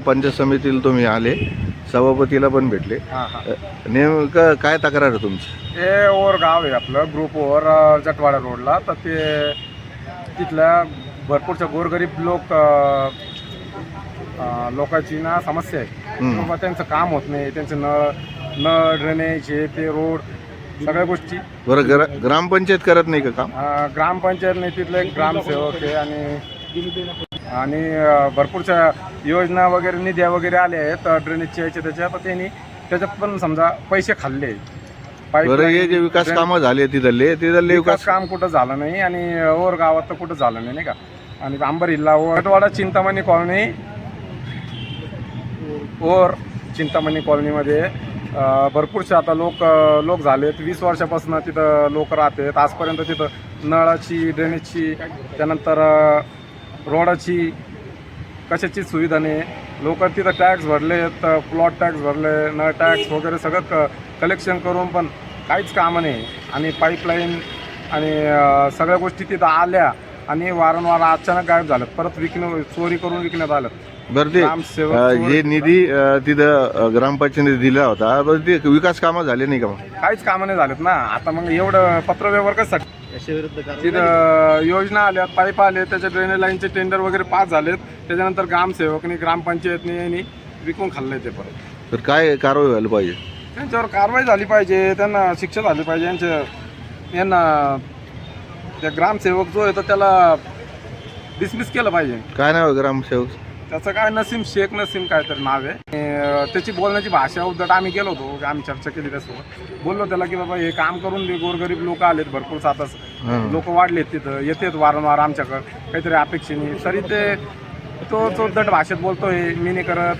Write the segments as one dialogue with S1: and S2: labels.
S1: पंचायत समितीला तुम्ही आले, सभापतीला पण भेटले. नेमकं काय तक्रार आहे तुमची?
S2: हे ओर गाव आहे आपलं, ग्रुप ओवर जटवाडा रोडला. तर ते तिथल्या भरपूरच्या गोरगरीब लोकांची ना समस्या आहे. बाबा त्यांचं काम होत नाही, त्यांचे नळ ड्रेनेज हे ते रोड सगळ्या गोष्टी.
S1: बरं, ग्रामपंचायत करत नाही का काम?
S2: ग्रामपंचायत नाही, तिथले एक ग्रामसेवक आहे आणि भरपूरच्या योजना वगैरे निध्या वगैरे आल्या आहेत ड्रेनेजच्या याच्या त्याच्या. तर त्यांनी त्याच्यात पण समजा पैसे खाल्ले.
S1: बरं, हे जे विकास कामं झाले तिथले
S2: विकास काम कुठं झालं नाही आणि ओर गावात तर कुठं झालं नाही का. आणि अंबर हिल्ला जटवाडा चिंतामणी कॉलनी ओर चिंतामणी कॉलनीमध्ये भरपूरसे आता लोक झालेत. 20 वर्षापासून तिथं लोक राहतात. आजपर्यंत तिथं नळाची, ड्रेनेजची, त्यानंतर रोडाची कशाची सुविधा नाही. लोक तिथं टॅक्स भरलेत, प्लॉट टॅक्स भरले, नळ टॅक्स वगैरे सगळं कलेक्शन करून पण काहीच कामं नाही. आणि पाईपलाईन आणि सगळ्या गोष्टी तिथं आल्या आणि वारंवार अचानक गायब झालं. परत चोरी करून विकण्यात आलं.
S1: बरं, ते जे निधी तिथं ग्रामपंचायतीने दिला होता, तर ते विकास कामं झाले नाही का? मग
S2: काहीच कामं नाही झालेत ना. आता मग एवढं पत्रव्यवहार कशासाठी? तिथं योजना आल्या, पाईप आले, त्याच्या ड्रेनेज लाईनचे टेंडर वगैरे पास झालेत. त्याच्यानंतर ग्रामसेवकनी, ग्रामपंचायतनी यांनी विकून खाल्लंय ते परत.
S1: तर काय कारवाई व्हायला पाहिजे?
S2: त्यांच्यावर कारवाई झाली पाहिजे, त्यांना शिक्षा झाली पाहिजे. यांना त्या ग्रामसेवक जो आहे तर त्याला डिसमिस केलं पाहिजे.
S1: काय नाव आहे ग्रामसेवक?
S2: त्याचं काय नसीम शेख काहीतरी नाव आहे. त्याची बोलण्याची भाषा उद्धट. आम्ही गेलो होतो, आम्ही चर्चा केली त्यासोबत. बोललो त्याला की बाबा हे काम करून दे, गोरगरीब लोक आलेत भरपूर, आता लोक वाढलेत, तिथं येतात वारंवार आमच्याकडं काहीतरी अपेक्षेने. तरी तो उद्धट भाषेत बोलतोय, मी नाही करत,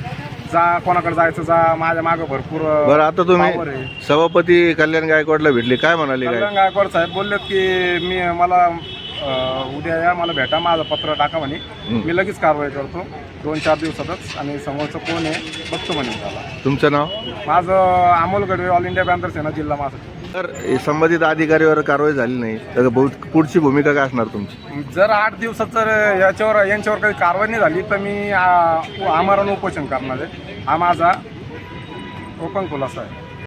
S2: जा कोणाकडे जायचं जा, माझ्या मागं भरपूर.
S1: बरं, आता तुम्ही सभापती कल्याण गायकवाडला भेटले, काय म्हणाले?
S2: कल्याण गायकवाड साहेब बोललेत की मला उद्या या, मला भेटा, माझं पत्र टाका म्हणे, मी लगेच कारवाई करतो 2-4 दिवसातच. आणि समोरचं कोण आहे बघतो म्हणे त्याला.
S1: तुमचं नाव?
S2: माझं Amol Gadve, all India banner Sena, जिल्हा महासचिव.
S1: तर संबंधित अधिकारीवर कारवाई झाली नाही तर पुढची भूमिका काय असणार तुमची?
S2: जर 8 दिवसात जर यांच्यावर काही कारवाई नाही झाली तर मी आमरण उपोषण करणार आहे. हा माझा ओपन खुलासा आहे.